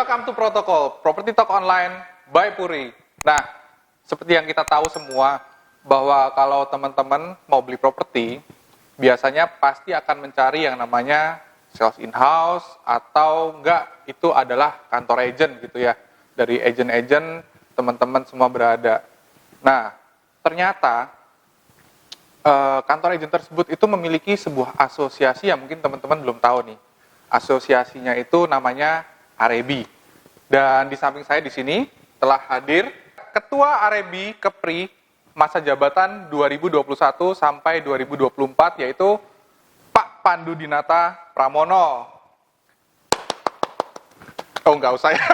Welcome to Protocol, Property Talk Online by Puri. Nah, seperti yang kita tahu semua, bahwa kalau teman-teman mau beli properti, biasanya pasti akan mencari yang namanya sales in-house, atau enggak, itu adalah kantor agent gitu ya. Dari agent-agent, teman-teman semua berada. Nah, ternyata kantor agent tersebut itu memiliki sebuah asosiasi yang mungkin teman-teman belum tahu nih. Asosiasinya itu namanya Arebi. Dan di samping saya di sini telah hadir Ketua Arebi Kepri masa jabatan 2021 sampai 2024, yaitu Pak Pandu Dinata Pramono. Oh, nggak usah ya.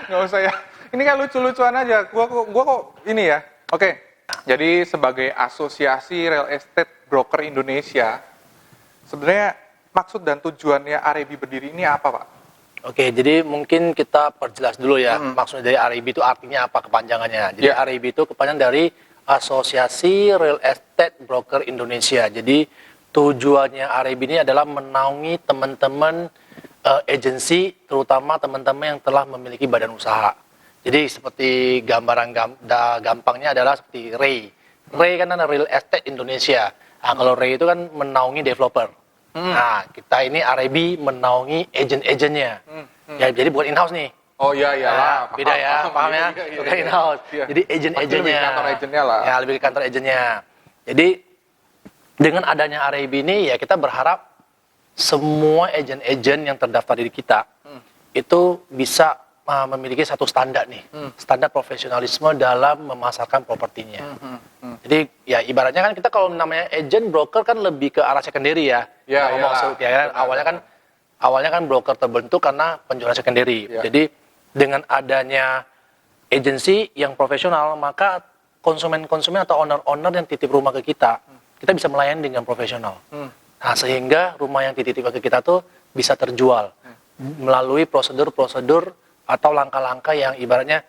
Nggak usah ya. Ini kan lucu-lucuan aja. Gua kok ini ya. Oke. Jadi sebagai Asosiasi Real Estate Broker Indonesia, sebenarnya maksud dan tujuannya Arebi berdiri ini apa, Pak? Oke, jadi mungkin kita perjelas dulu ya, maksudnya dari Arebi itu artinya apa, kepanjangannya. Jadi Arebi itu kepanjangan dari Asosiasi Real Estate Broker Indonesia. Jadi tujuannya Arebi ini adalah menaungi teman-teman agensi, terutama teman-teman yang telah memiliki badan usaha. Jadi seperti gambaran gampangnya adalah seperti REI. REI kan ada Real Estate Indonesia. Nah, kalau REI itu kan menaungi developer. Nah, kita ini Arebi menaungi agent-agentnya. Ya, jadi bukan in-house nih. Oh iya, Nah, beda ya, paham ya? Bukan in-house. Iya. Jadi agent-agentnya. Lebih ke kantor agentnya lah. Ya, lebih ke kantor agentnya. Jadi dengan adanya Arebi ini ya kita berharap semua agent-agent yang terdaftar di kita itu bisa memiliki satu standar nih, standar profesionalisme dalam memasarkan propertinya. Jadi ya ibaratnya kan kita kalau namanya agent broker kan lebih ke arah secondary ya. Ya, kan awalnya kan broker terbentuk karena penjualan secondary. Ya. Jadi dengan adanya agensi yang profesional, maka konsumen-konsumen atau owner-owner yang titip rumah ke kita bisa melayani dengan profesional. Nah, sehingga rumah yang dititip ke kita tuh bisa terjual melalui prosedur-prosedur atau langkah-langkah yang ibaratnya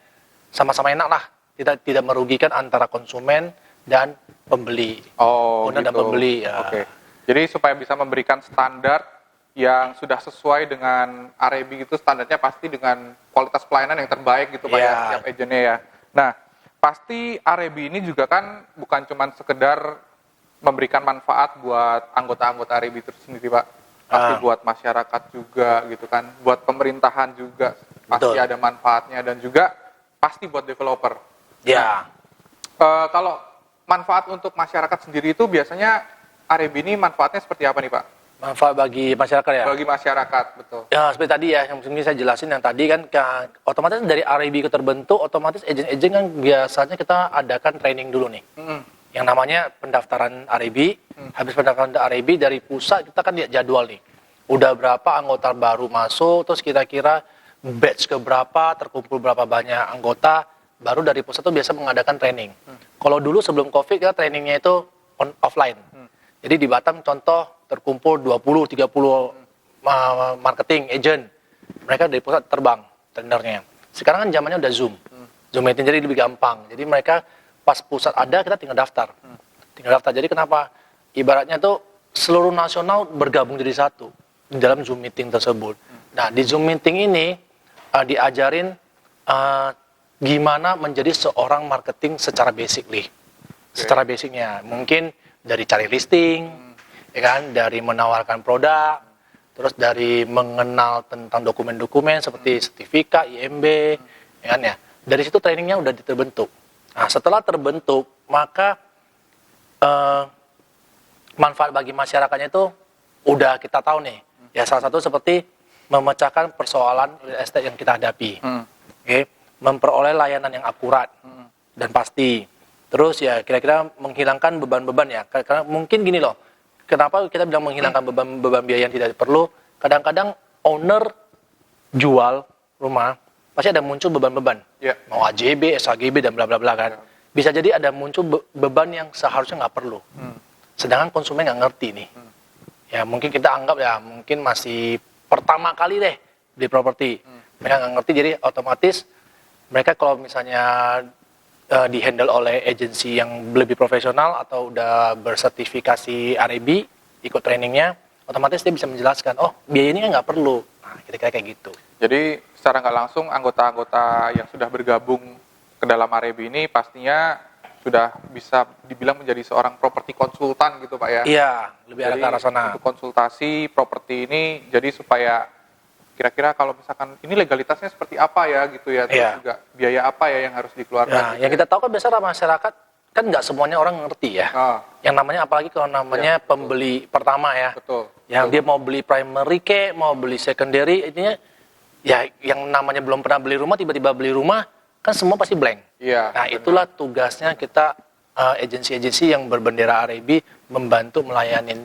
sama-sama enak lah, tidak merugikan antara konsumen dan pembeli. Oh, owner gitu. Dan pembeli ya. Oke. Jadi supaya bisa memberikan standar yang sudah sesuai dengan Arebi gitu, standarnya pasti dengan kualitas pelayanan yang terbaik gitu Pak ya, setiap agennya ya. Nah, pasti Arebi ini juga kan bukan cuma sekedar memberikan manfaat buat anggota-anggota Arebi itu sendiri Pak. Pasti buat masyarakat juga gitu kan, buat pemerintahan juga pasti ada manfaatnya, dan juga pasti buat developer. Ya. Nah, kalau manfaat untuk masyarakat sendiri itu biasanya Arebi ini manfaatnya seperti apa nih Pak? Manfaat bagi masyarakat ya? Bagi masyarakat, betul. Ya, seperti tadi ya, yang mungkin saya jelasin yang tadi kan, otomatis dari Arebi terbentuk, otomatis agent-agent kan biasanya kita adakan training dulu nih. Yang namanya pendaftaran Arebi, habis pendaftaran Arebi dari pusat kita kan lihat jadwal nih. Udah berapa anggota baru masuk, terus kira-kira batch ke berapa, terkumpul berapa banyak anggota, baru dari pusat tuh biasa mengadakan training. Kalau dulu sebelum Covid kita trainingnya itu offline. Jadi di Batam contoh terkumpul 20-30 marketing agent. Mereka dari pusat terbang trainernya. Sekarang kan zamannya udah Zoom. Zoom meeting jadi lebih gampang. Jadi mereka pas pusat ada, kita tinggal daftar. Tinggal daftar. Jadi kenapa? Ibaratnya tuh seluruh nasional bergabung jadi satu di dalam Zoom meeting tersebut. Nah, di Zoom meeting ini diajarin gimana menjadi seorang marketing secara basically. Secara basicnya. Mungkin dari cari listing, ya kan, dari menawarkan produk, terus dari mengenal tentang dokumen-dokumen seperti sertifikat, IMB, ya kan ya. Dari situ trainingnya udah terbentuk. Nah, setelah terbentuk, maka manfaat bagi masyarakatnya itu udah kita tahu nih. Ya, salah satu seperti memecahkan persoalan real estate yang kita hadapi. Okay? Memperoleh layanan yang akurat dan pasti. Terus ya kira-kira menghilangkan beban-beban ya. Karena mungkin gini loh, kenapa kita bilang menghilangkan beban biaya yang tidak perlu? Kadang-kadang owner jual rumah, pasti ada muncul beban-beban. Mau AJB, SHGB, dan bla bla bla kan. Bisa jadi ada muncul beban yang seharusnya nggak perlu. Sedangkan konsumen nggak ngerti nih. Ya mungkin kita anggap ya, mungkin masih pertama kali deh beli properti. Mereka nggak ngerti, jadi otomatis mereka kalau misalnya dihandle oleh agensi yang lebih profesional atau udah bersertifikasi Arebi, ikut trainingnya, otomatis dia bisa menjelaskan, oh biaya ini kan nggak perlu. Nah, kira-kira kayak gitu. Jadi secara nggak langsung anggota-anggota yang sudah bergabung ke dalam Arebi ini pastinya sudah bisa dibilang menjadi seorang properti konsultan gitu Pak ya. Iya, lebih arah Jadi ke arah sana. untuk konsultasi properti ini jadi supaya kira-kira kalau misalkan ini legalitasnya seperti apa ya gitu ya, terus Iya. juga biaya apa ya yang harus dikeluarkan. Nah, gitu yang ya. kita tahu kan biasanya masyarakat kan nggak semuanya orang ngerti ya. Ah, Yang namanya apalagi kalau namanya Iya, betul. pembeli pertama ya. betul. Yang betul. dia mau beli primary mau beli secondary, intinya ya yang namanya belum pernah beli rumah tiba-tiba beli rumah kan semua pasti blank. Iya. Nah, benar. itulah tugasnya kita agensi-agensi yang berbendera Arebi membantu melayani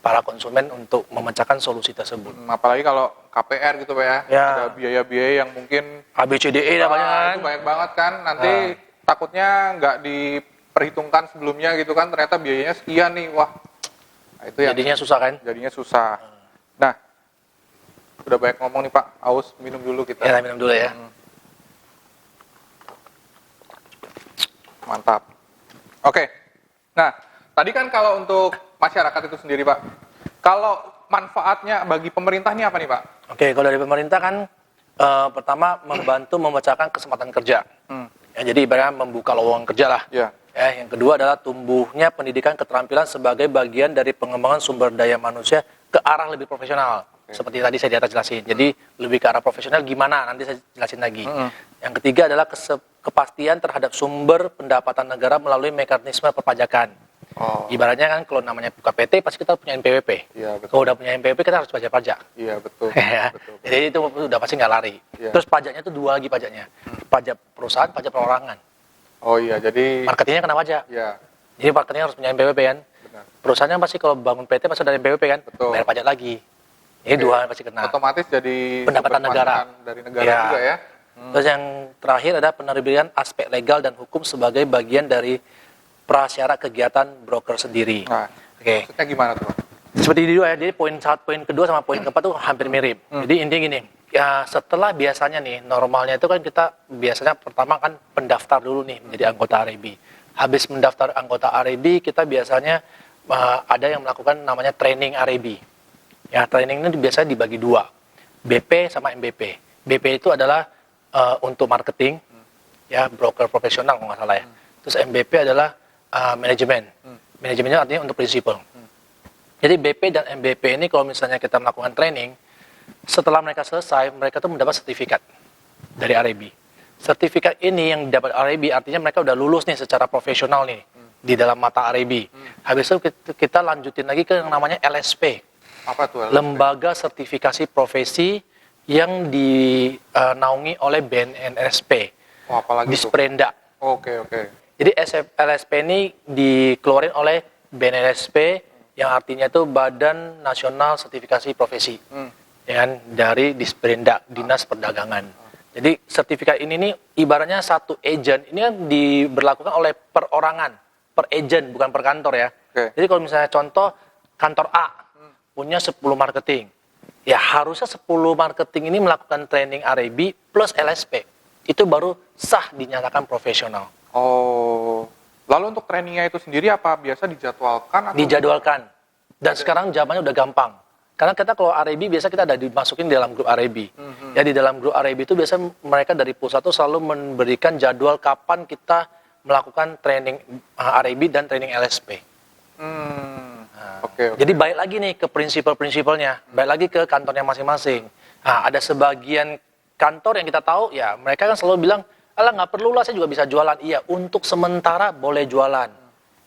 para konsumen untuk memecahkan solusi tersebut. Apalagi kalau KPR gitu Pak ya, Ya. ada biaya-biaya yang mungkin ABCDE namanya kan. itu banyak banget kan, nanti takutnya nggak diperhitungkan sebelumnya gitu kan, ternyata biayanya sekian nih, wah. Nah, itu yang Jadinya susah kan? jadinya susah. Nah, udah banyak ngomong nih Pak, aus minum dulu kita. Ya, minum dulu ya. Mantap. Oke. Nah, tadi kan kalau untuk masyarakat itu sendiri Pak, kalau manfaatnya bagi pemerintah ini apa nih Pak? Oke, kalau dari pemerintah kan pertama membantu memecahkan kesempatan kerja. Ya, jadi ibaratnya membuka lowongan kerja lah. Ya. Yang kedua adalah tumbuhnya pendidikan keterampilan sebagai bagian dari pengembangan sumber daya manusia ke arah lebih profesional. Seperti tadi saya di atas jelasin. Jadi lebih ke arah profesional gimana nanti saya jelasin lagi. Yang ketiga adalah kepastian terhadap sumber pendapatan negara melalui mekanisme perpajakan. Oh, Ibaratnya kan kalau namanya buka PT pasti kita punya NPWP. iya betul. Kalau udah punya NPWP kita harus bayar pajak. Iya betul. Ya. Betul. Jadi itu udah pasti nggak lari. Iya. Terus pajaknya itu dua lagi pajaknya. Pajak perusahaan, pajak perorangan. Oh iya, jadi Marketingnya kena pajak. ya, Jadi marketingnya harus punya NPWP kan. benar. Perusahaannya pasti kalau bangun PT pasti ada NPWP kan. Betul. Bayar pajak lagi. Ini Oke. dua yang pasti kena. Otomatis jadi Pendapatan sumber negara. pemasukan dari negara Iya. juga ya. Terus yang terakhir ada penerbitan aspek legal dan hukum sebagai bagian dari prasyarat kegiatan broker sendiri. Nah, Oke. maksudnya gimana tuh Pak? Seperti ini dua ya, jadi poin kedua sama poin keempat tuh hampir mirip. Jadi intinya gini, ya setelah biasanya nih, normalnya itu kan kita biasanya pertama kan pendaftar dulu nih menjadi anggota Arebi. Habis mendaftar anggota Arebi, kita biasanya ada yang melakukan namanya training Arebi. Ya, training ini biasanya dibagi dua, BP sama MBP. BP itu adalah untuk marketing, ya broker profesional kalau nggak salah ya. Terus MBP adalah manajemen. Manajemennya artinya untuk prinsipal. Jadi BP dan MBP ini kalau misalnya kita melakukan training, setelah mereka selesai, mereka tuh mendapat sertifikat dari Arebi. Sertifikat ini yang didapat Arebi artinya mereka udah lulus nih secara profesional nih di dalam mata Arebi. Habis itu kita lanjutin lagi ke yang namanya LSP, Apa tuh? Lembaga Sertifikasi Profesi yang dinaungi oleh BNNSP, Oh, apalagi tuh? Disprenda. Oke. Jadi LSP ini dikeluarin oleh BNNSP yang artinya itu Badan Nasional Sertifikasi Profesi, ya kan, dari Disprenda, Dinas Perdagangan. Jadi sertifikat ini nih ibaratnya satu agent, ini kan diberlakukan oleh perorangan, per agent bukan per kantor ya. Oke. Jadi kalau misalnya contoh kantor A punya 10 marketing, ya harusnya 10 marketing ini melakukan training Arebi plus LSP. Itu baru sah dinyatakan profesional. Oh, lalu untuk trainingnya itu sendiri apa biasa dijadwalkan? Atau Dijadwalkan. Dan sekarang zamannya udah gampang. Karena kita kalau Arebi biasa kita ada dimasukin di dalam grup Arebi. Ya di dalam grup Arebi itu biasa mereka dari pusat tuh selalu memberikan jadwal kapan kita melakukan training Arebi dan training LSP. Oke. Jadi balik lagi nih ke prinsipal-prinsipalnya, balik lagi ke kantornya masing-masing. Nah, ada sebagian kantor yang kita tahu ya mereka kan selalu bilang, alah nggak perlu lah saya juga bisa jualan. Iya, untuk sementara boleh jualan.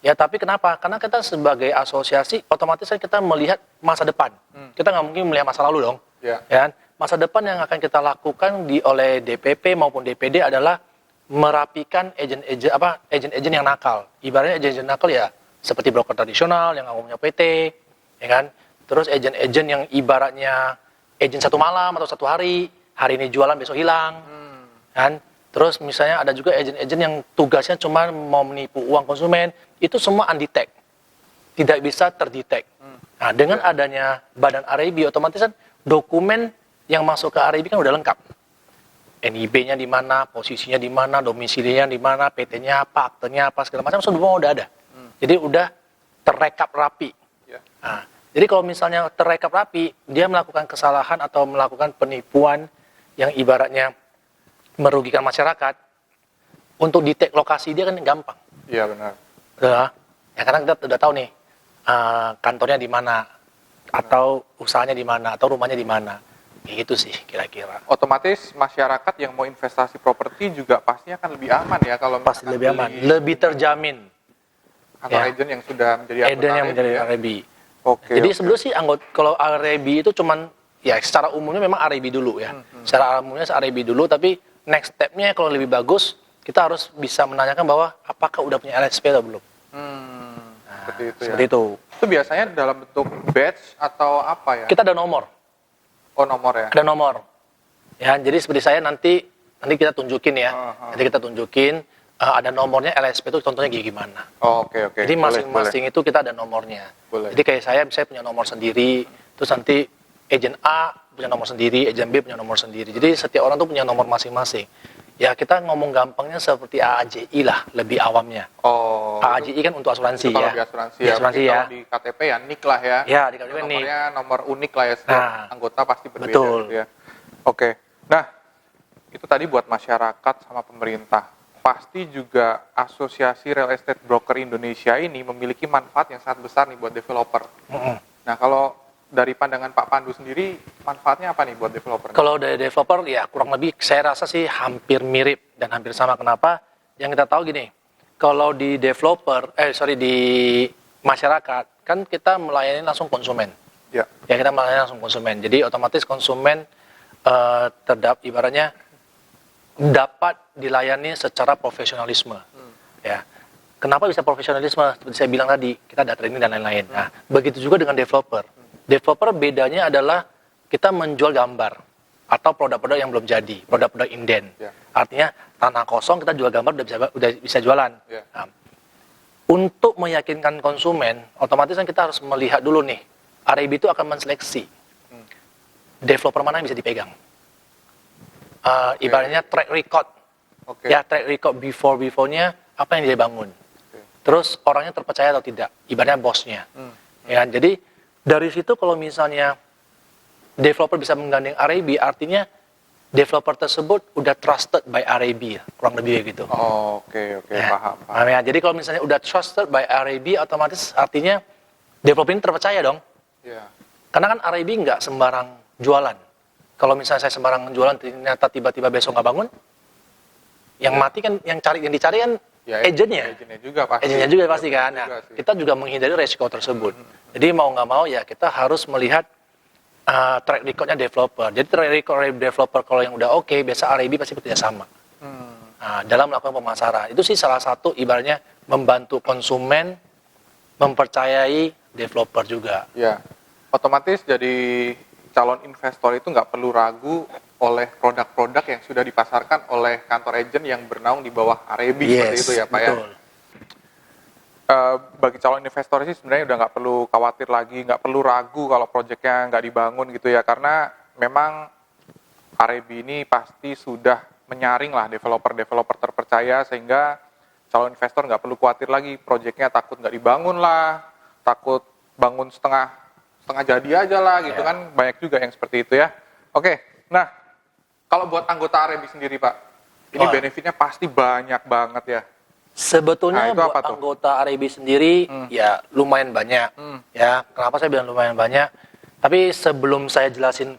Ya tapi kenapa? Karena kita sebagai asosiasi otomatis kan kita melihat masa depan. Kita nggak mungkin melihat masa lalu dong. Ya. Ya kan? Masa depan yang akan kita lakukan oleh DPP maupun DPD adalah merapikan agent-agent yang nakal. Ibaratnya agent-agent nakal ya seperti broker tradisional yang nggak punya PT, ya kan? Terus agent-agent yang ibaratnya agent satu malam atau satu hari ini jualan besok hilang, kan? Terus misalnya ada juga agent-agent yang tugasnya cuma mau menipu uang konsumen, itu semua undetect, tidak bisa terdetek. Nah, dengan adanya Badan Arebi, otomatis kan dokumen yang masuk ke Arebi kan udah lengkap. NIB-nya di mana, posisinya di mana, domisilinya di mana, PT-nya apa, aktenya apa, segala macam semua udah ada. Jadi udah terrekap rapi. Ya. Nah, jadi kalau misalnya terrekap rapi, dia melakukan kesalahan atau melakukan penipuan yang ibaratnya merugikan masyarakat, untuk detect lokasi dia kan gampang. Iya benar. Ya karena kita udah tahu nih kantornya di mana, atau usahanya di mana, atau rumahnya di mana. Kayak gitu sih kira-kira. Otomatis masyarakat yang mau investasi properti juga pasti akan lebih aman ya kalau Pasti misalkan lebih aman, beli lebih terjamin. kantor Ya. agent yang sudah menjadi Agent anggota yang menjadi ya. RAB. Oke. Jadi oke. sebelum sih kalau RAB itu cuman ya secara umumnya memang RAB dulu ya. Secara umumnya RAB dulu, tapi next step-nya kalau lebih bagus kita harus bisa menanyakan bahwa apakah udah punya LSP atau belum. Seperti itu ya. Seperti itu. Itu biasanya dalam bentuk badge atau apa ya? Kita ada nomor, Oh nomor ya. ada nomor. Ya, jadi seperti saya nanti kita tunjukin ya. Nanti kita tunjukin ada nomornya LSP itu contohnya gimana. Oh, oke oke. Jadi Boleh, masing-masing itu kita ada nomornya. Boleh. Jadi kayak saya punya nomor sendiri, terus nanti agent A punya nomor sendiri, agent B punya nomor sendiri. Jadi setiap orang tuh punya nomor masing-masing. Ya kita ngomong gampangnya seperti AAJI lah, lebih awamnya. Oh. AAJI kan untuk asuransi Itu kalau ya. di asuransi Di ya. asuransi Mungkin ya. Kalau di KTP ya NIK lah ya. Ya, di KTP NIK. Nomornya nomor unik lah ya, setiap Nah, anggota pasti berbeda betul. gitu ya. Oke. Nah, itu tadi buat masyarakat sama pemerintah. Pasti juga Asosiasi Real Estate Broker Indonesia ini memiliki manfaat yang sangat besar nih buat developer. Nah, kalau dari pandangan Pak Pandu sendiri, manfaatnya apa nih buat developer? Kalau dari developer ya kurang lebih saya rasa sih hampir mirip dan hampir sama. Kenapa? Yang kita tahu gini, kalau di developer, di masyarakat kan kita melayani langsung konsumen. Ya. Ya kita melayani langsung konsumen. Jadi otomatis konsumen ibaratnya dapat dilayani secara profesionalisme. Ya. Kenapa bisa profesionalisme? Seperti saya bilang tadi, kita ada training dan lain-lain. Nah, begitu juga dengan developer. Developer bedanya adalah kita menjual gambar atau produk-produk yang belum jadi, produk-produk inden. Ya. Artinya tanah kosong kita jual gambar udah bisa jualan. Ya. Nah, untuk meyakinkan konsumen, otomatis kan kita harus melihat dulu nih, RAB itu akan menseleksi developer mana yang bisa dipegang. Ibaratnya track record. Oke. Ya, track record before-nya apa yang dia bangun. Terus orangnya terpercaya atau tidak, ibaratnya bosnya. Ya, jadi dari situ kalau misalnya developer bisa menggandeng RAB, artinya developer tersebut udah trusted by RAB, kurang lebih gitu. Oh, oke, Ya. paham. Nah, ya, jadi kalau misalnya udah trusted by RAB, otomatis artinya developer ini terpercaya dong. Ya. Karena kan RAB nggak sembarang jualan. Kalau misalnya saya sembarang jualan, ternyata tiba-tiba besok nggak bangun, yang mati kan, yang dicari kan Ya, agentnya. Agentnya juga pasti. Agentnya juga pasti kan. Nah, Juga sih. kita juga menghindari resiko tersebut. Jadi mau nggak mau ya kita harus melihat track recordnya developer. Jadi track record developer kalau yang udah oke, biasa RAB pasti bekerja sama. Nah, dalam melakukan pemasaran. Itu sih salah satu ibaratnya membantu konsumen mempercayai developer juga. Ya, otomatis jadi calon investor itu nggak perlu ragu oleh produk-produk yang sudah dipasarkan oleh kantor agent yang bernaung di bawah RAB seperti itu ya Pak ya. betul. Bagi calon investor sih sebenarnya udah nggak perlu khawatir lagi, nggak perlu ragu kalau proyeknya nggak dibangun gitu ya, karena memang RAB ini pasti sudah menyaring lah developer-developer terpercaya, sehingga calon investor nggak perlu khawatir lagi proyeknya takut nggak dibangun lah, takut bangun setengah jadi aja lah gitu kan, banyak juga yang seperti itu ya. Oke, nah kalau buat anggota RAB sendiri Pak, ini benefitnya pasti banyak banget ya. Sebetulnya Nah, itu buat apa tuh? anggota RAB sendiri ya lumayan banyak. Ya, kenapa saya bilang lumayan banyak? Tapi sebelum saya jelasin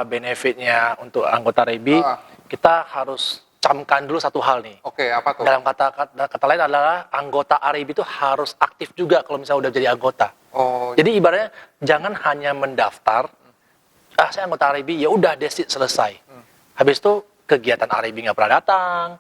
benefitnya untuk anggota RAB, kita harus camkan dulu satu hal nih. Oke, apa tuh? Dalam kata lain adalah anggota RAB itu harus aktif juga kalau misalnya udah jadi anggota. Oh, Jadi ibaratnya jangan hanya mendaftar, saya anggota RAB, ya udah that's it, selesai. Habis itu kegiatan RAB nggak pernah datang,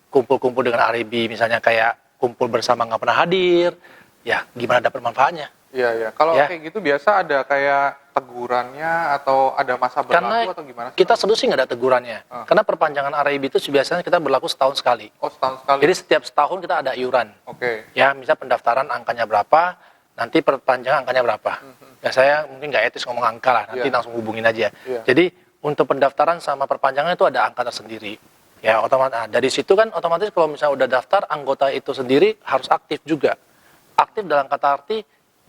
kumpul-kumpul dengan RAB misalnya kayak kumpul bersama nggak pernah hadir, ya gimana dapat manfaatnya? iya. Kalau Ya. kayak gitu biasa ada kayak tegurannya atau ada masa berlaku Karena atau gimana sih? kita sebetulnya sih nggak ada tegurannya. Karena perpanjangan RAB itu biasanya kita berlaku setahun sekali. Oh, setahun sekali. Jadi setiap setahun kita ada iuran. Oke. Ya, misal pendaftaran angkanya berapa, nanti perpanjangan angkanya berapa. Ya saya mungkin nggak etis ngomong angka lah, nanti langsung hubungin aja. Jadi untuk pendaftaran sama perpanjangan itu ada angka tersendiri. Ya otomatis dari situ kan otomatis kalau misalnya udah daftar, anggota itu sendiri harus aktif juga. Aktif dalam kata arti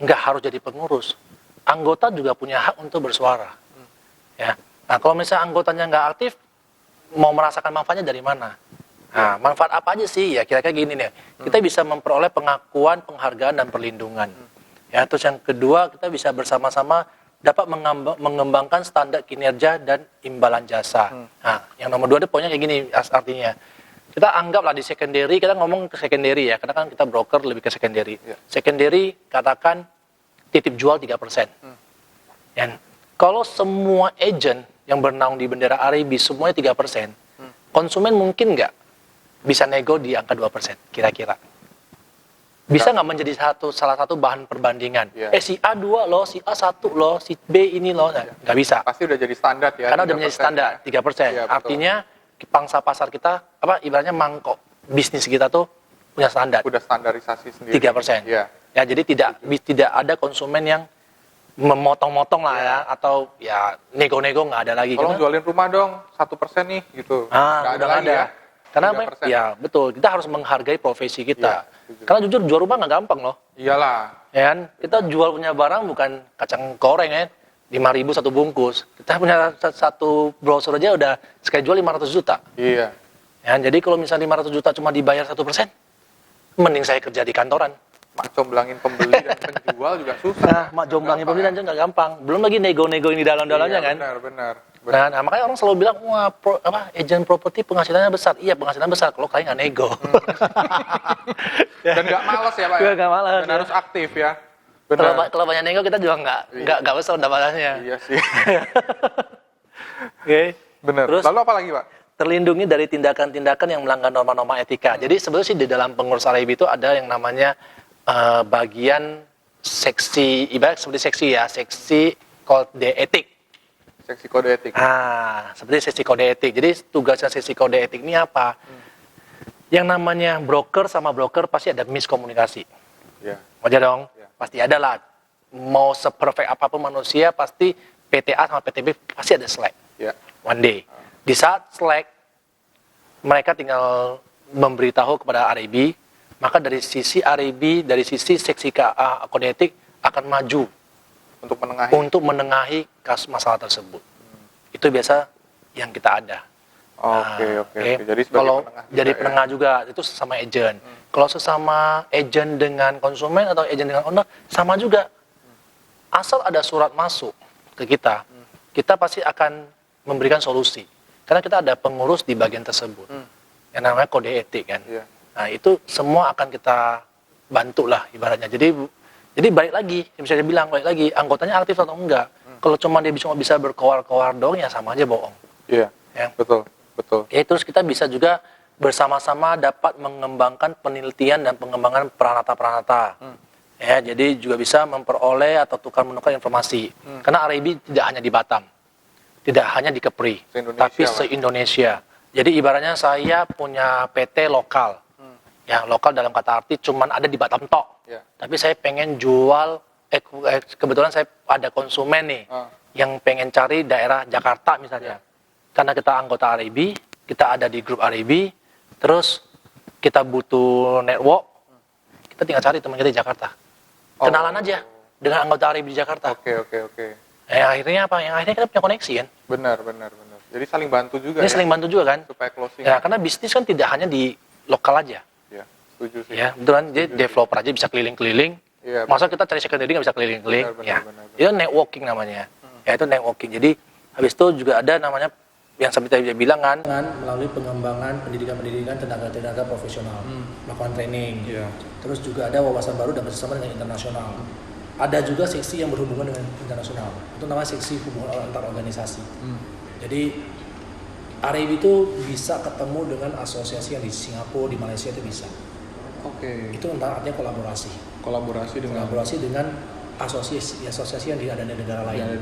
nggak harus jadi pengurus. Anggota juga punya hak untuk bersuara. Ya. Nah kalau misalnya anggotanya nggak aktif, mau merasakan manfaatnya dari mana? Nah, manfaat apa aja sih? Ya kira-kira gini nih. Kita bisa memperoleh pengakuan, penghargaan, dan perlindungan. Ya, terus yang kedua, kita bisa bersama-sama dapat mengembangkan standar kinerja dan imbalan jasa. Nah, yang nomor 2 itu poinnya kayak gini artinya. Kita anggaplah di secondary, kita ngomong ke secondary ya, karena kan kita broker lebih ke secondary. Secondary katakan titip jual 3%. Dan kalau semua agent yang bernaung di bendera RIB semuanya 3%, konsumen mungkin nggak bisa nego di angka 2%, kira-kira. Bisa nggak menjadi salah satu bahan perbandingan? Si A 2 loh, si A 1 loh, si B ini loh. Nggak bisa. Pasti udah jadi standar ya. Karena udah menjadi standar, 3%. Ya, artinya, pangsa pasar kita, ibaratnya mangkok bisnis kita tuh punya standar. Udah standarisasi sendiri. 3%. Ya, jadi tidak ada konsumen yang memotong-motong lah ya, atau ya nego-nego nggak ada lagi. Tolong jualin rumah dong, 1% nih, gitu. Nggak ada lagi ya. Karena ya betul, kita harus menghargai profesi kita. Karena jujur jual rumah nggak gampang loh. Iyalah. Ya kan? Kita jual punya barang bukan kacang goreng ya, 5.000 satu bungkus. Kita punya satu browser aja udah sekali jual 500 juta. Iya. Ya, jadi kalau misalnya 500 juta cuma dibayar 1%, mending saya kerja di kantoran. Mak comblangin pembeli dan penjual juga susah. Nah, mak comblangin pembeli dan nggak gampang. Belum lagi nego-nego ini dalam-dalamnya kan. Benar. Nah, makanya orang selalu bilang, wah, agent properti penghasilannya besar. Iya, penghasilan besar kalau kalian nggak nego. Dan nggak malas ya, Pak? Nggak malas. Dan harus aktif ya. Benar. Kalau banyak nego kita juga nggak besar pendapatannya. Iya sih. Oke. Benar. Terus, lalu apa lagi, Pak? Terlindungi dari tindakan-tindakan yang melanggar norma-norma etika. Jadi sebetulnya sih di dalam pengurus RIB itu ada yang namanya bagian seksi, ibarat seperti seksi kode etik. Seksi kode etik. Seperti seksi kode etik. Jadi tugasnya seksi kode etik ini apa? Yang namanya broker sama broker pasti ada miskomunikasi. Ya. Wajar dong? Ya. Pasti ada lah. Mau seperfect apapun manusia, pasti PTA sama PTB pasti ada slack. Ya. One day. Di saat slack, mereka tinggal memberitahu kepada RIB, maka dari sisi RIB, dari sisi seksi kode etik akan maju untuk menengahi kasus masalah tersebut. Itu biasa yang kita ada. Oke. Jadi kalau jadi penengah juga itu sesama agent. Kalau sesama agent dengan konsumen atau agent dengan owner sama juga. Asal ada surat masuk ke kita, kita pasti akan memberikan solusi. Karena kita ada pengurus di bagian tersebut. Yang namanya kode etik kan. Yeah. Nah, itu semua akan kita bantu lah ibaratnya. Jadi balik lagi, bisa dibilang balik lagi, anggotanya aktif atau enggak. Kalau cuma dia cuma bisa berkoar-koar doang ya sama aja bohong. Iya. Ya. Betul. Ya, terus kita bisa juga bersama-sama dapat mengembangkan penelitian dan pengembangan peranata-peranata. Ya, jadi juga bisa memperoleh atau tukar-menukar informasi. Karena RIB tidak hanya di Batam. Tidak hanya di Kepri, tapi se-Indonesia. Jadi ibaratnya saya punya PT lokal. Ya, lokal dalam kata arti cuman ada di Batam tok. Yeah. Tapi saya pengen jual, kebetulan saya ada konsumen nih, yang pengen cari daerah Jakarta misalnya. Karena kita anggota RIB, kita ada di grup RIB, terus kita butuh network, kita tinggal cari teman kita di Jakarta. Kenalan aja dengan anggota RIB di Jakarta. Oke. Akhirnya apa? Yang akhirnya kita punya koneksi kan? Benar. Jadi saling bantu juga. Ini saling bantu juga kan? Supaya closing. Ya, karena bisnis kan tidak hanya di lokal aja. Ya, setuju sih. Ya, betul kan? Jadi developer aja bisa keliling-keliling. Ya, masa kita cari secondary nggak bisa keliling-keliling? Benar. Itu networking namanya. Ya, itu networking. Jadi habis itu juga ada namanya yang seperti saya bilang kan, melalui pengembangan pendidikan tenaga profesional, melakukan training. Terus juga ada wawasan baru dan kerjasama dengan internasional. Ada juga seksi yang berhubungan dengan internasional. Itu namanya seksi hubungan antar organisasi. Jadi RIB itu bisa ketemu dengan asosiasi yang di Singapura, di Malaysia itu bisa. Oke. Itu artinya kolaborasi. Kolaborasi dengan asosiasi yang ada di negara lain. Yang ada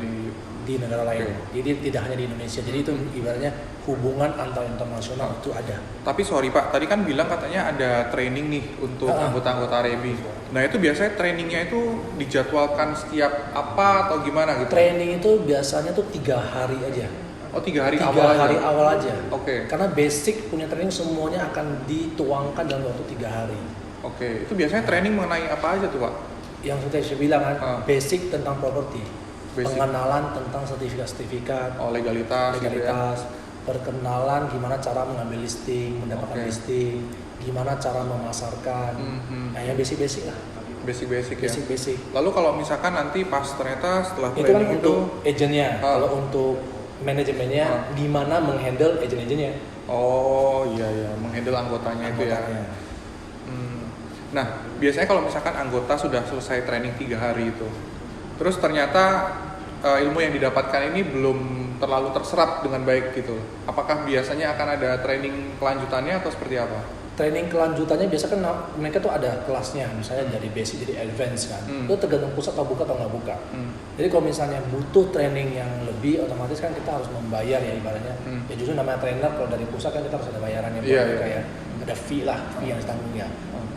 di negara lain. Okay. Jadi tidak hanya di Indonesia. Jadi itu ibaratnya hubungan antar internasional itu ada. Tapi sorry Pak, tadi kan bilang katanya ada training nih untuk anggota-anggota RIB. Nah itu biasanya trainingnya itu dijadwalkan setiap apa atau gimana gitu? Training itu biasanya tuh 3 hari aja. Oh 3 hari 3 awal hari aja? awal aja. Oke. Karena basic punya training semuanya akan dituangkan dalam waktu 3 hari. Oke. Itu biasanya training mengenai apa aja tuh Pak? Yang sudah saya bilang kan, basic tentang properti. Basic. Pengenalan tentang sertifikat-sertifikat, Oh legalitas. Gitu ya? perkenalan gimana cara mengambil listing, mendapatkan listing, gimana cara memasarkan, nah yang basic-basic lah. Basic-basic ya. Basic. Lalu kalau misalkan nanti pas ternyata setelah Itu kan training untuk agentnya, kalau untuk manajemennya gimana menghandle agent-agentnya. Oh iya, menghandle anggotanya itu ya. Nah, biasanya kalau misalkan anggota sudah selesai training 3 hari itu, terus ternyata ilmu yang didapatkan ini belum terlalu terserap dengan baik gitu. Apakah biasanya akan ada training kelanjutannya atau seperti apa? Training kelanjutannya biasa kan mereka tuh ada kelasnya, misalnya dari basic jadi advance kan. Itu tergantung pusat atau buka atau nggak buka. Jadi kalau misalnya butuh training yang lebih, otomatis kan kita harus membayar ya ibaratnya. Ya justru namanya trainer, kalau dari pusat kan kita harus ada bayarannya, kayak ada fee yang ditanggung ya.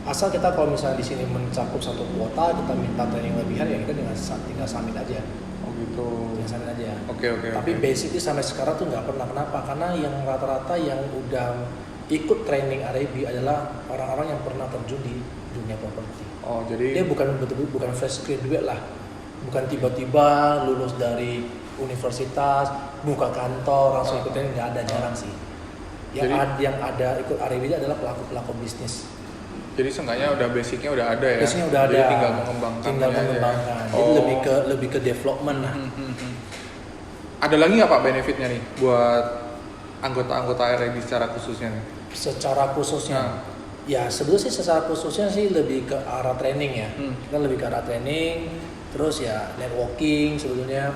Asal kita kalau misalnya di sini mencakup satu kuota, kita minta training lebihan ya kita tinggal submit aja. Oh gitu. Tinggal submit aja. Oke. Tapi basically sampai sekarang tuh nggak pernah kenapa, karena yang rata-rata yang udah ikut training RAB adalah orang-orang yang pernah terjun di dunia properti. Oh jadi dia bukan fresh graduate lah, bukan tiba-tiba lulus dari universitas buka kantor langsung ikut training, nggak ada, jarang sih. Yang ada ikut RAB itu adalah pelaku bisnis. Jadi seenggaknya udah basicnya udah ada ya. Basicnya udah ada. Jadi tinggal mengembangkan. Jadi lebih ke development lah. Ada lagi nggak Pak benefitnya nih buat anggota-anggota RAB secara khususnya nih? Secara khususnya, ya sebetulnya sih secara khususnya sih lebih ke arah training ya. Kita lebih ke arah training, terus ya networking sebetulnya.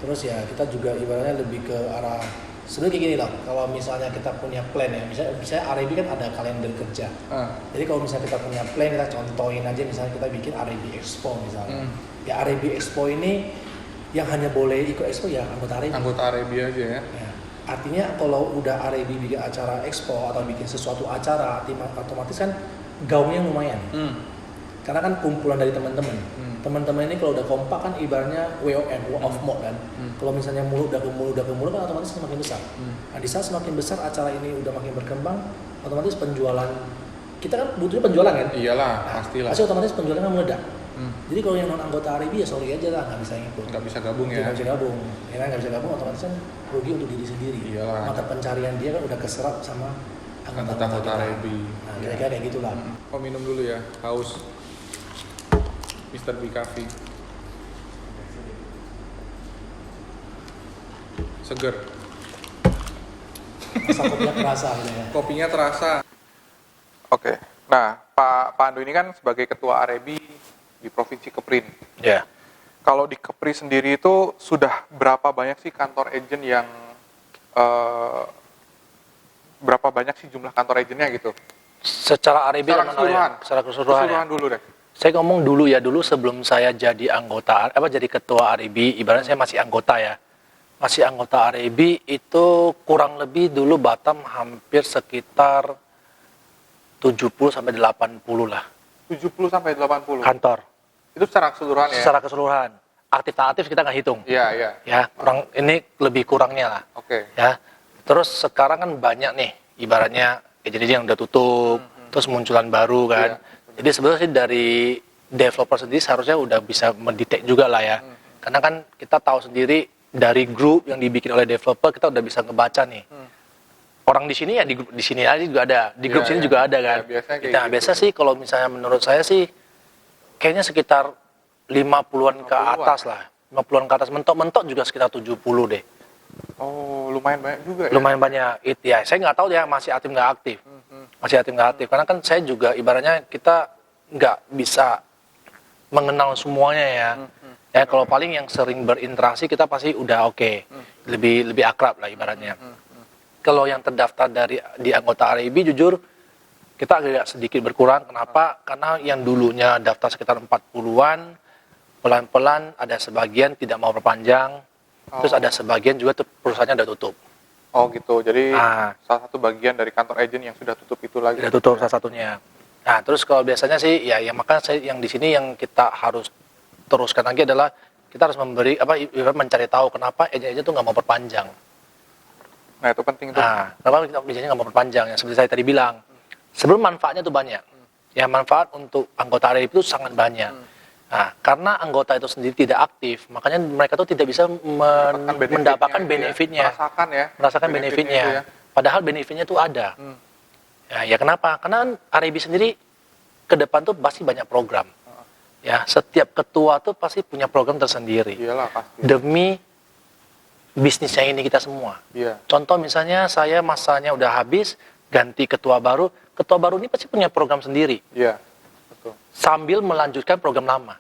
Terus ya kita juga ibaratnya lebih ke arah, sebenarnya kayak gini loh, kalau misalnya kita punya plan ya, misalnya RAB kan ada kalender kerja. Jadi kalau misalnya kita punya plan, kita contohin aja misalnya kita bikin RAB Expo misalnya. Ya RAB Expo ini yang hanya boleh ikut Expo ya anggota RAB. Anggota RAB aja ya. Artinya kalau udah RAB bikin acara Expo atau bikin sesuatu acara, otomatis kan gaungnya lumayan. Karena kan kumpulan dari teman-teman. Teman-teman ini kalau udah kompak kan ibaratnya WOM, word of mouth kan. Kalau misalnya mulut udah ke mulut kan otomatis semakin besar. Nah, di saat semakin besar acara ini udah makin berkembang, otomatis penjualan kita kan butuhnya penjualan kan? Iyalah, pastilah. Pasti otomatis penjualannya meledak. Jadi kalau yang non anggota RAB ya sorry aja lah, nggak bisa ngikut. Nggak bisa gabung ya? Nggak bisa gabung. Ya kan nggak bisa gabung, otomatis kan rugi untuk diri sendiri. Iyalah. Mata pencarian dia kan udah keserap sama anggota RAB. Nah, kira-kira kayak gitulah. Oh minum dulu ya, haus. Mr. B Coffee. Seger. Masa kopinya terasa gitu ya. Kopinya terasa. Oke. Nah, Pak Pandu ini kan sebagai ketua RAB di Provinsi Kepri. Ya. Kalau di Kepri sendiri itu sudah berapa banyak sih kantor agent yang berapa banyak sih jumlah kantor agentnya gitu? Secara RAB secara keseluruhan dulu deh. Saya ngomong dulu sebelum saya jadi jadi ketua RAB, ibaratnya saya masih anggota ya. Masih anggota RAB itu kurang lebih dulu Batam hampir sekitar 70 sampai 80 lah. 70 sampai 80 kantor. Itu secara keseluruhan ya? Secara keseluruhan. Aktif tak aktif kita nggak hitung. Iya. Ya, ini lebih kurangnya lah. Oke. Ya. Terus sekarang kan banyak nih, ibaratnya jadi yang udah tutup, terus munculan baru kan. Iya. Jadi sebenarnya sih dari developer sendiri seharusnya udah bisa mendetek juga lah ya. Karena kan kita tahu sendiri dari grup yang dibikin oleh developer kita udah bisa ngebaca nih. Orang di sini ya di sini aja juga ada, di grup sini juga ada kan. Biasa sih kalau misalnya menurut saya sih kayaknya sekitar 50-an ke atas lah. 50-an ke atas, mentok-mentok juga sekitar 70 deh. Oh, lumayan banyak juga ya? Lumayan banyak. Ya, saya nggak tahu dia masih aktif nggak aktif. Masih aktif nggak aktif. Karena kan saya juga ibaratnya kita nggak bisa mengenal semuanya ya. Ya kalau paling yang sering berinteraksi kita pasti udah oke. Lebih akrab lah ibaratnya. Kalau yang terdaftar di anggota RAB jujur kita agak sedikit berkurang. Kenapa? Karena yang dulunya daftar sekitar 40-an, pelan-pelan ada sebagian tidak mau perpanjang. Terus ada sebagian juga perusahaannya udah tutup. Oh gitu, jadi salah satu bagian dari kantor agent yang sudah tutup itu lagi. Sudah tutup salah satunya. Nah terus kalau biasanya sih, ya makanya saya yang di sini yang kita harus teruskan lagi adalah kita harus mencari tahu kenapa agent-agent tuh nggak mau perpanjang. Nah itu penting tuh. Nah kenapa biasanya nggak mau perpanjang? Ya seperti saya tadi bilang, sebelum manfaatnya tuh banyak. Ya manfaat untuk anggota RAB itu sangat banyak. Nah, karena anggota itu sendiri tidak aktif, makanya mereka tuh tidak bisa mendapatkan benefitnya, merasakan benefitnya. itu ya. Padahal benefitnya tuh ada. Ya kenapa? Karena kan RIB sendiri ke depan tuh pasti banyak program. Ya, setiap ketua tuh pasti punya program tersendiri. Iyalah pasti. Demi bisnisnya ini kita semua. Iya. Contoh misalnya saya masanya udah habis, ganti ketua baru ini pasti punya program sendiri. Iya. Betul. Sambil melanjutkan program lama.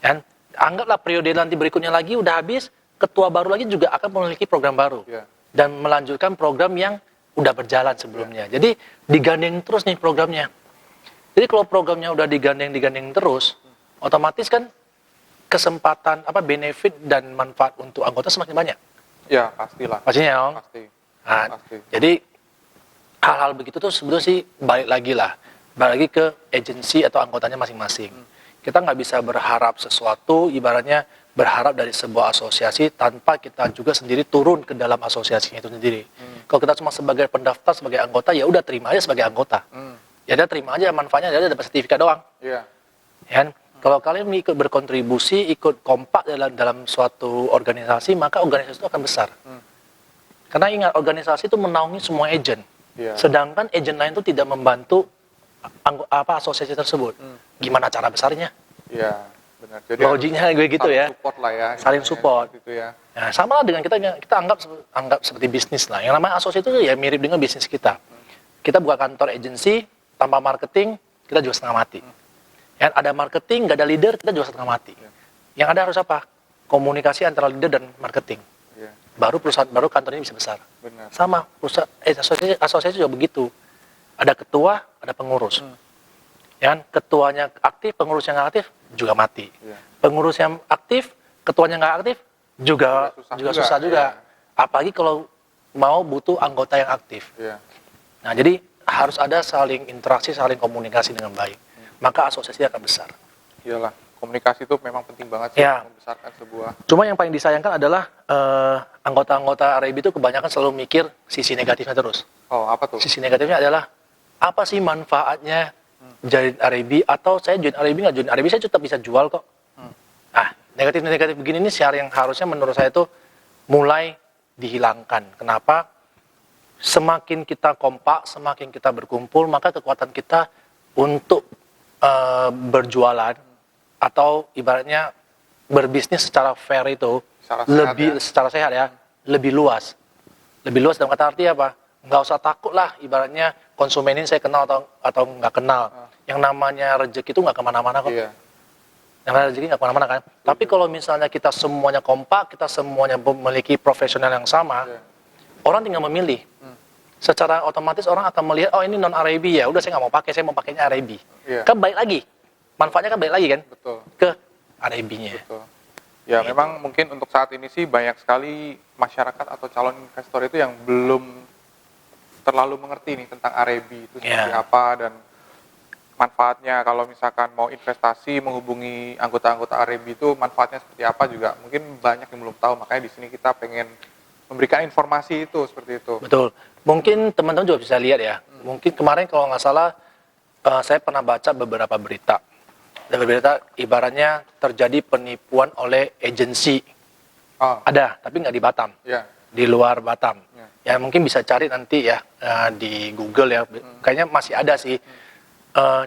Dan anggaplah periode nanti berikutnya lagi udah habis, ketua baru lagi juga akan memiliki program baru. Iya. Dan melanjutkan program yang udah berjalan sebelumnya. Jadi digandeng terus nih programnya. Jadi kalau programnya udah digandeng terus, otomatis kan kesempatan benefit dan manfaat untuk anggota semakin banyak. Ya, pastilah. Pastinya dong. Pasti. Nah, Pasti. jadi hal-hal begitu tuh sebetulnya sih balik lagi ke agensi atau anggotanya masing-masing. Kita nggak bisa berharap sesuatu, ibaratnya berharap dari sebuah asosiasi tanpa kita juga sendiri turun ke dalam asosiasinya itu sendiri. Kalau kita cuma sebagai pendaftar, sebagai anggota, ya udah terima aja sebagai anggota. Ya udah terima aja manfaatnya, dia dapat sertifikat doang. Iya. Ya, kalau kalian ikut berkontribusi, ikut kompak dalam suatu organisasi, maka organisasi itu akan besar. Karena ingat, organisasi itu menaungi semua agen. Iya. Sedangkan agen lain itu tidak membantu asosiasi tersebut. Gimana cara besarnya? Iya, benar. Jadi Logiknya gue gitu saling ya. Support lah ya. Saling istilahnya, support. Gitu ya. Nah, sama lah dengan kita anggap seperti bisnis lah. Yang namanya asosiasi itu ya mirip dengan bisnis kita. Kita buka kantor agensi, tanpa marketing, kita juga setengah mati. Ya, ada marketing, nggak ada leader, kita juga setengah mati. Yang ada harus apa? Komunikasi antara leader dan marketing. Iya. Baru kantor ini bisa besar. Benar. Sama, asosiasi juga begitu. Ada ketua, ada pengurus. Ya kan? Ketuanya aktif, pengurus yang nggak aktif juga mati. Iya. Pengurus yang aktif, ketuanya nggak aktif juga susah juga. Iya. Apalagi kalau mau butuh anggota yang aktif. Iya. Nah, jadi harus ada saling interaksi, saling komunikasi dengan baik. Maka asosiasi akan besar. Iyalah, komunikasi itu memang penting banget sih Ya. membesarkan sebuah. Cuma yang paling disayangkan adalah anggota-anggota RIB itu kebanyakan selalu mikir sisi negatifnya terus. Oh, apa tuh? Sisi negatifnya adalah apa sih manfaatnya join RIB, atau saya join RIB nggak join RIB saya tetap bisa jual kok. Nah, negatif begini ini yang harusnya menurut saya itu mulai dihilangkan. Kenapa? Semakin kita kompak, semakin kita berkumpul, maka kekuatan kita untuk berjualan atau ibaratnya berbisnis secara fair itu secara sehat ya, lebih luas. Lebih luas dalam kata arti apa? Nggak usah takut lah, ibaratnya konsumen ini saya kenal atau nggak kenal. Yang namanya rezeki itu nggak kemana-mana kok. Iya. Yang namanya rezeki nggak kemana-mana kan. Tapi kalau misalnya kita semuanya kompak, kita semuanya memiliki profesional yang sama, orang tinggal memilih. Secara otomatis orang akan melihat, oh ini non RIB ya, udah saya nggak mau pakai, saya mau pakainya RIB. Iya. Kan baik lagi, manfaatnya kan baik lagi kan Betul. ke RIB-nya. Betul. Ya, Gitu. memang mungkin untuk saat ini sih banyak sekali masyarakat atau calon investor itu yang belum terlalu mengerti nih tentang RIB itu seperti apa dan manfaatnya. Kalau misalkan mau investasi menghubungi anggota-anggota RIB itu manfaatnya seperti apa juga mungkin banyak yang belum tahu. Makanya di sini kita pengen memberikan informasi itu seperti itu. Betul. Mungkin teman-teman juga bisa lihat ya. Mungkin kemarin kalau nggak salah saya pernah baca beberapa berita. Dan berita ibaratnya terjadi penipuan oleh agensi. Ada, tapi nggak di Batam. Ya. Di luar Batam. Ya mungkin bisa cari nanti ya di Google ya. Kayaknya masih ada sih.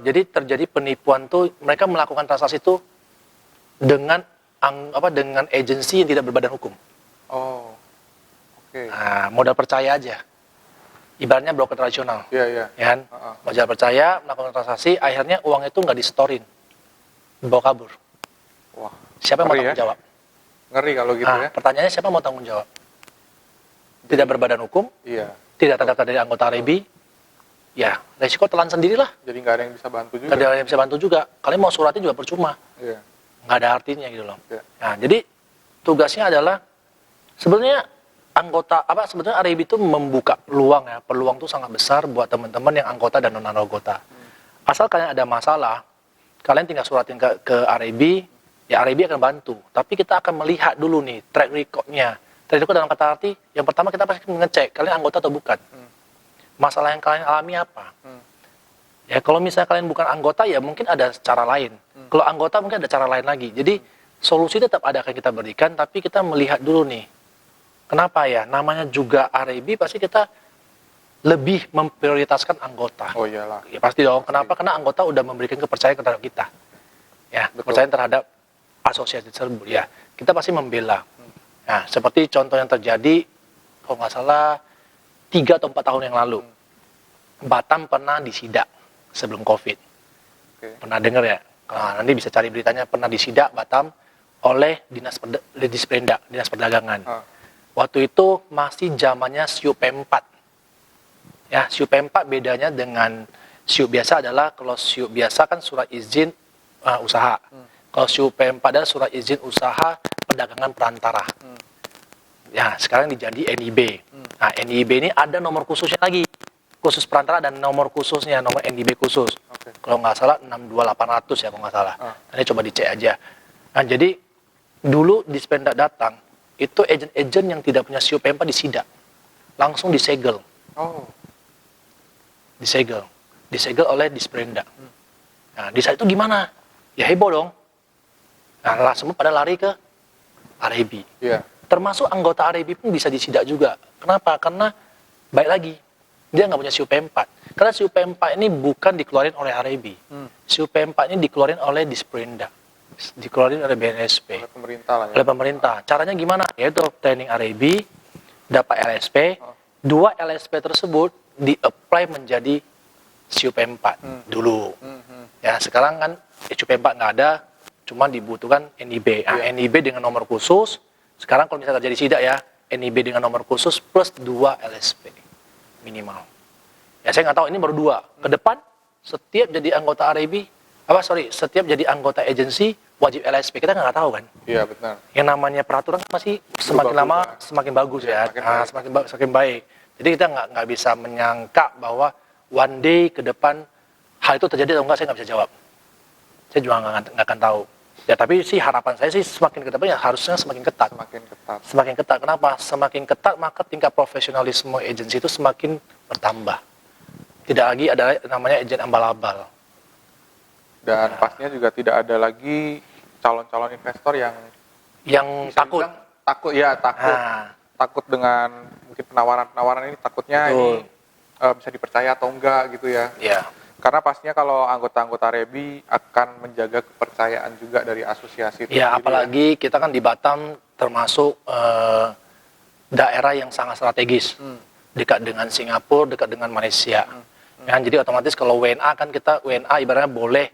Jadi terjadi penipuan tuh, mereka melakukan transaksi itu dengan dengan agensi yang tidak berbadan hukum. Oh. Oke. Nah, modal percaya aja. Ibaratnya broker tradisional. Iya. Ya kan? Modal percaya, melakukan transaksi, akhirnya uang itu nggak distorin. Dibawa kabur. Wah. Siapa yang mau Ngeri tanggung jawab? Ngeri kalau gitu ya. Pertanyaannya siapa mau tanggung jawab? Tidak berbadan hukum, Iya. tidak terdaftar dari anggota RIB, ya resiko telan sendirilah. Jadi nggak ada yang bisa bantu juga. Nggak ada yang bisa bantu juga. Kalian mau suratnya juga percuma. Iya. Nggak ada artinya gitu loh. Iya. Nah, jadi tugasnya adalah sebenarnya sebetulnya RIB itu membuka peluang ya. Peluang itu sangat besar buat teman-teman yang anggota dan non-anggota. Asal kalian ada masalah, kalian tinggal suratin ke RIB, ya RIB akan bantu. Tapi kita akan melihat dulu nih track record-nya. Track record dalam kata arti, yang pertama kita pasti mengecek kalian anggota atau bukan. Masalah yang kalian alami apa? Ya kalau misalnya kalian bukan anggota ya mungkin ada cara lain. Kalau anggota mungkin ada cara lain lagi. Jadi solusi tetap ada akan kita berikan, tapi kita melihat dulu nih. Kenapa ya? Namanya juga RAB pasti kita lebih memprioritaskan anggota. Oh iyalah. Ya pasti dong. Kenapa? Karena anggota udah memberikan kepercayaan terhadap kita. Ya, Betul. kepercayaan terhadap asosiasi tersebut. Ya, kita pasti membela. Nah, seperti contoh yang terjadi, kalau nggak salah 3 atau 4 tahun yang lalu, Batam pernah disidak sebelum COVID. Oke. Pernah dengar ya? Nah, nanti bisa cari beritanya. Pernah disidak Batam oleh Dinas Perdagangan. Waktu itu masih zamannya SIUP P4. Ya, SIUP P4 bedanya dengan SIUP biasa adalah kalau SIUP biasa kan surat izin usaha. Kalau SIUP P4 adalah surat izin usaha perdagangan perantara. Ya, sekarang dijadi NIB. Nah, NIB ini ada nomor khususnya lagi. Khusus perantara dan nomor khususnya, nomor NIB khusus. Oke. Kalau nggak salah 62800 ya kalau nggak salah. Nanti coba dicek aja. Nah, jadi dulu Dispenda datang, itu agen-agen yang tidak punya SIUP P4 disidak. Langsung disegel. Oh. Disegel oleh Dispenda. Nah, di saat itu gimana? Ya heboh dong. Nah, semua pada lari ke RAB. Iya. Termasuk anggota RAB pun bisa disidak juga. Kenapa? Karena baik lagi, dia nggak punya SIUP P4. Karena SIUP P4 ini bukan dikeluarin oleh RAB. SIUP P4 ini dikeluarin oleh Dispenda. Dikeluarin oleh BNSP. Oleh pemerintah lah ya. Oleh pemerintah. Caranya gimana? Yaitu training RAB, dapat LSP, 2 LSP tersebut di-apply menjadi SIUP P4 dulu. Ya, sekarang kan SIUP P4 nggak ada, cuma dibutuhkan NIB. Nah, NIB dengan nomor khusus, sekarang kalau misalnya terjadi sidak ya, NIB dengan nomor khusus plus 2 LSP minimal. Ya saya nggak tahu, ini baru 2. Ke depan, setiap jadi anggota RAB, setiap jadi anggota agensi, wajib LSP. Kita nggak tahu kan. Iya benar. Yang namanya peraturan masih semakin lama semakin bagus ya, semakin baik. Jadi kita nggak bisa menyangka bahwa one day ke depan hal itu terjadi atau enggak, saya nggak bisa jawab. Saya juga nggak akan tahu. Ya tapi sih harapan saya sih semakin ke depan ya harusnya semakin ketat. Semakin ketat. Semakin ketat. Kenapa? Semakin ketat maka tingkat profesionalisme agensi itu semakin bertambah. Tidak lagi ada namanya agen ambal-abal. Dan pastinya juga tidak ada lagi calon-calon investor yang bisa takut. dibilang takut. Takut dengan mungkin penawaran-penawaran ini, takutnya Betul. ini bisa dipercaya atau enggak gitu ya. Ya. Karena pastinya kalau anggota-anggota RAB akan menjaga kepercayaan juga dari asosiasi itu Ya, sendiri, apalagi kita kan di Batam termasuk daerah yang sangat strategis. Dekat dengan Singapura, dekat dengan Malaysia. Ya, jadi otomatis kalau WNA kan WNA ibaratnya boleh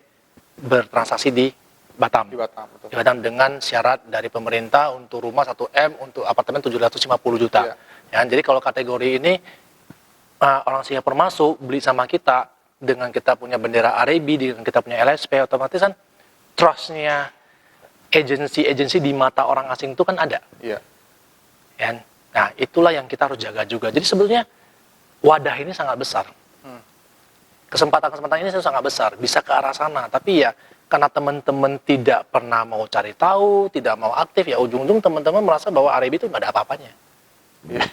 bertransaksi di Batam. di Batam. Betul. Di Batam dengan syarat dari pemerintah untuk rumah 1M, untuk apartemen 750 juta. Iya. Ya, jadi kalau kategori ini orang Singapura masuk beli sama kita dengan kita punya bendera RAB, dengan kita punya LSP, otomatis kan trustnya agensi di mata orang asing itu kan ada. Iya. Ya. Nah, itulah yang kita harus jaga juga. Jadi sebetulnya wadah ini sangat besar. Kesempatan-kesempatan ini sangat besar, bisa ke arah sana. Tapi ya karena teman-teman tidak pernah mau cari tahu, tidak mau aktif, ya ujung-ujung teman-teman merasa bahwa RAB itu nggak ada apa-apanya. Iya.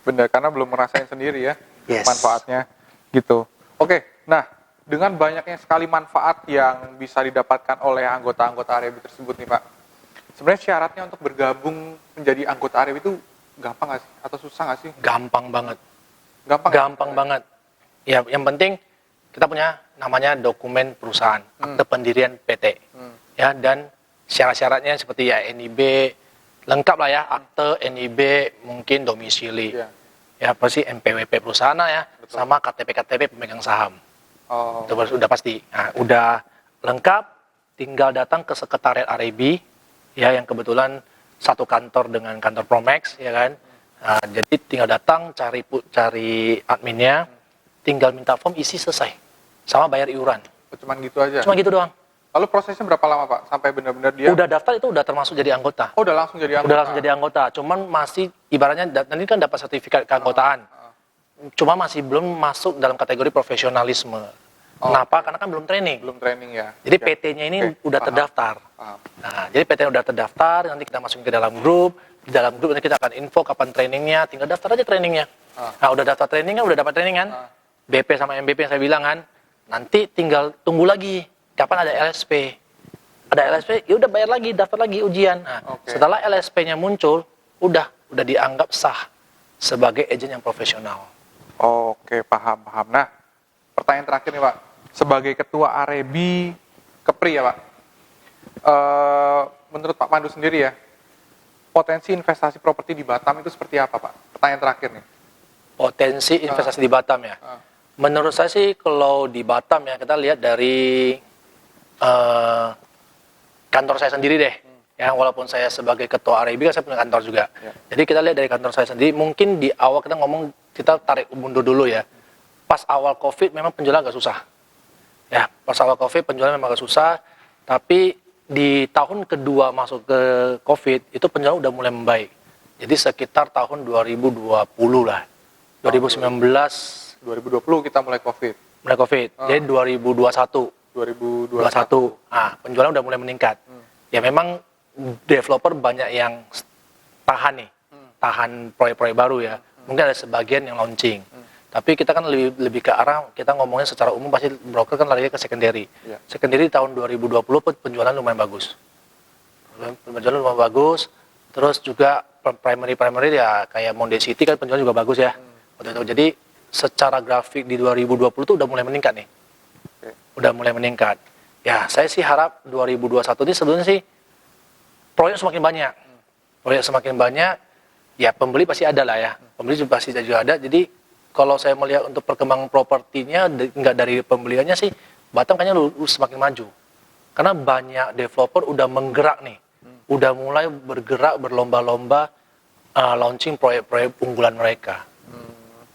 Benar, karena belum merasain sendiri ya Yes. manfaatnya gitu. Oke, nah dengan banyaknya sekali manfaat yang bisa didapatkan oleh anggota-anggota RAB tersebut nih Pak, sebenarnya syaratnya untuk bergabung menjadi anggota RAB itu gampang nggak sih? Atau susah nggak sih? Gampang banget. Gampang. Gampang banget. Ya, yang penting kita punya namanya dokumen perusahaan, akte pendirian PT. Ya, dan syarat-syaratnya seperti ya NIB, lengkap lah ya, akte NIB, mungkin domisili. Iya. Ya, pasti NPWP perusahaan ya, Betul. sama KTP pemegang saham. Oh. Itu udah pasti. Nah, udah lengkap, tinggal datang ke sekretariat RAB, ya yang kebetulan satu kantor dengan kantor Promax, ya kan. Nah, jadi tinggal datang cari adminnya, tinggal minta form, isi, selesai, sama bayar iuran. Cuman gitu aja. Cuma gitu doang. Lalu prosesnya berapa lama Pak sampai benar-benar dia? Udah daftar itu udah termasuk jadi anggota. Oh, udah langsung jadi anggota. Udah langsung jadi anggota. Cuman masih ibaratnya nanti kan dapat sertifikat keanggotaan. Cuma masih belum masuk dalam kategori profesionalisme. Kenapa? Karena kan belum training. Belum training ya. Jadi Ya. PT-nya ini Oke, udah paham. terdaftar. Paham. Nah, jadi PT udah terdaftar, nanti kita masukin ke dalam grup. Di dalam grup nanti kita akan info kapan trainingnya, tinggal daftar aja trainingnya. Nah, udah daftar training kan, udah dapat training kan? BP sama MBP yang saya bilang kan? nanti tinggal tunggu lagi kapan ada LSP. Ada LSP, ya udah bayar lagi, daftar lagi ujian. Nah, setelah LSP-nya muncul, udah dianggap sah sebagai agen yang profesional. Oke, paham. Nah, pertanyaan terakhir nih Pak, sebagai ketua Arebi Kepri ya Pak, menurut Pak Pandu sendiri ya, potensi investasi properti di Batam itu seperti apa Pak? Pertanyaan terakhir nih. Potensi investasi di Batam ya. Menurut saya sih kalau di Batam ya, kita lihat dari kantor saya sendiri deh. Ya, walaupun saya sebagai ketua Arebi kan saya punya kantor juga. Jadi kita lihat dari kantor saya sendiri, mungkin di awal kita tarik mundur dulu ya. Pas awal COVID memang penjualan agak susah. Ya, pas awal COVID penjualan memang agak susah, tapi di tahun kedua masuk ke COVID itu penjualan udah mulai membaik. Jadi sekitar tahun 2020 lah. 2020 kita mulai COVID. Mulai COVID. Jadi 2021. 2021. Nah, penjualan udah mulai meningkat. Ya memang developer banyak yang tahan nih. Tahan proyek-proyek baru ya. Mungkin ada sebagian yang launching. Tapi kita kan lebih ke arah, kita ngomongnya secara umum pasti broker kan larinya ke secondary. Secondary tahun 2020 penjualan lumayan bagus. Penjualan lumayan bagus. Terus juga primary ya kayak Monde City kan penjualan juga bagus ya. Jadi secara grafik di 2020 tuh udah mulai meningkat nih. Udah mulai meningkat. Ya, saya sih harap 2021 ini sebetulnya sih proyek semakin banyak. Proyek semakin banyak, ya pembeli pasti ada lah ya. Pembeli juga pasti juga ada. Jadi kalau saya melihat untuk perkembangan propertinya, nggak dari pembeliannya sih, Batam kayaknya semakin maju. Karena banyak developer udah menggerak nih. Udah mulai bergerak, berlomba-lomba launching proyek-proyek unggulan mereka.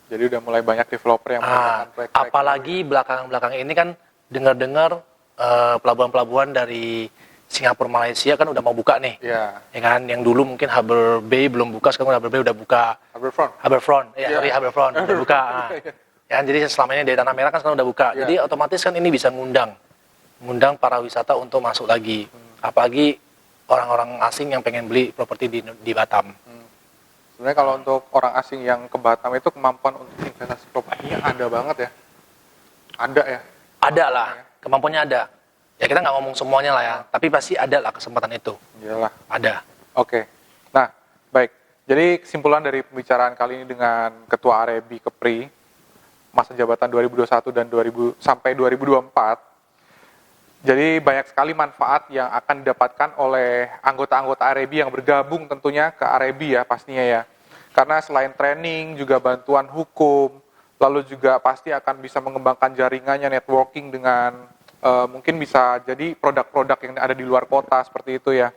Jadi udah mulai banyak developer yang menggunakan proyek-proyek. Apalagi belakang-belakang ini kan dengar-dengar pelabuhan-pelabuhan dari Singapura, Malaysia kan udah mau buka nih. Ya kan, yang dulu mungkin Harbour Bay belum buka, sekarang Harbour Bay udah buka. Harbourfront. Harbourfront udah buka. Ya, jadi selama ini dari Tanah Merah kan sekarang udah buka. Jadi otomatis kan ini bisa ngundang para wisata untuk masuk lagi. Apalagi orang-orang asing yang pengen beli properti di Batam. Sebenarnya kalau untuk orang asing yang ke Batam itu kemampuan untuk investasi propertinya ada banget ya. Ada ya. Ada lah, kemampuannya ada. Ya kita nggak ngomong semuanya lah ya, tapi pasti ada lah kesempatan itu. Iyalah. Ada. Oke. Nah, baik. Jadi kesimpulan dari pembicaraan kali ini dengan Ketua Arebi Kepri, masa jabatan 2021 dan sampai 2024, jadi banyak sekali manfaat yang akan didapatkan oleh anggota-anggota Arebi yang bergabung tentunya ke Arebi ya pastinya ya. Karena selain training, juga bantuan hukum, lalu juga pasti akan bisa mengembangkan jaringannya, networking dengan mungkin bisa jadi produk-produk yang ada di luar kota seperti itu ya.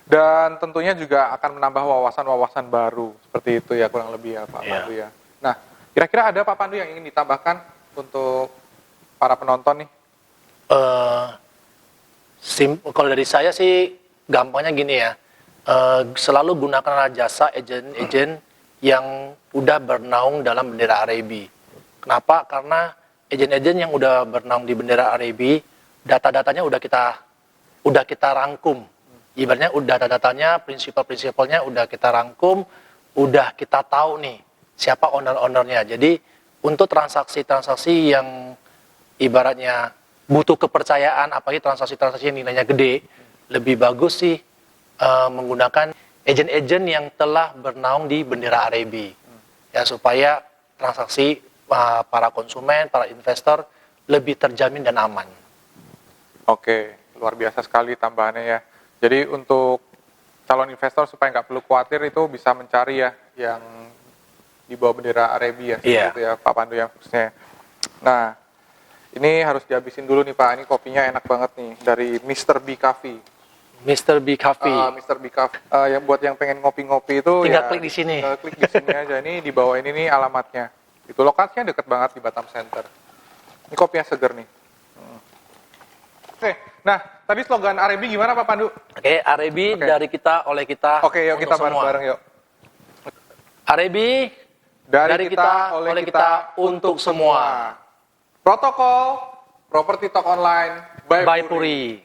Dan tentunya juga akan menambah wawasan-wawasan baru seperti itu ya kurang lebih ya Pak Pandu ya. Nah, kira-kira ada Pak Pandu yang ingin ditambahkan untuk para penonton nih? Kalau dari saya sih gampangnya gini ya. Selalu gunakan jasa agen-agen yang udah bernaung dalam bendera Arebi. Kenapa? Karena agen-agen yang udah bernaung di bendera Arebi, data-datanya udah kita rangkum. Ibaratnya data-datanya, prinsipal-prinsipalnya udah kita rangkum, udah kita tahu nih siapa owner-ownernya. Jadi untuk transaksi-transaksi yang ibaratnya butuh kepercayaan, apalagi transaksi-transaksi yang nilainya gede, lebih bagus sih menggunakan agen-agen yang telah bernaung di bendera Arebi. Ya, supaya transaksi para konsumen, para investor lebih terjamin dan aman. Oke, luar biasa sekali tambahannya ya. Jadi untuk calon investor supaya nggak perlu khawatir itu bisa mencari ya yang di bawah bendera Arebi ya, gitu ya Pak Pandu yang khususnya. Nah, ini harus dihabisin dulu nih Pak. Ini kopinya enak banget nih dari Mr. B Coffee. Mr. B Coffee. Mr. B Coffee. Yang buat yang pengen ngopi-ngopi itu tinggal klik di sini. Tinggal klik di sini aja. Ini di bawah ini nih alamatnya. Itu lokasinya deket banget di Batam Center. Ini kopinya seger nih. Oke, nah tadi slogan Arebi gimana Pak Pandu? Oke, Arebi dari kita, oleh kita. Oke, yuk kita bareng-bareng yuk. Arebi dari kita, oleh kita, untuk semua. Protokol Properti Talk Online by Puri.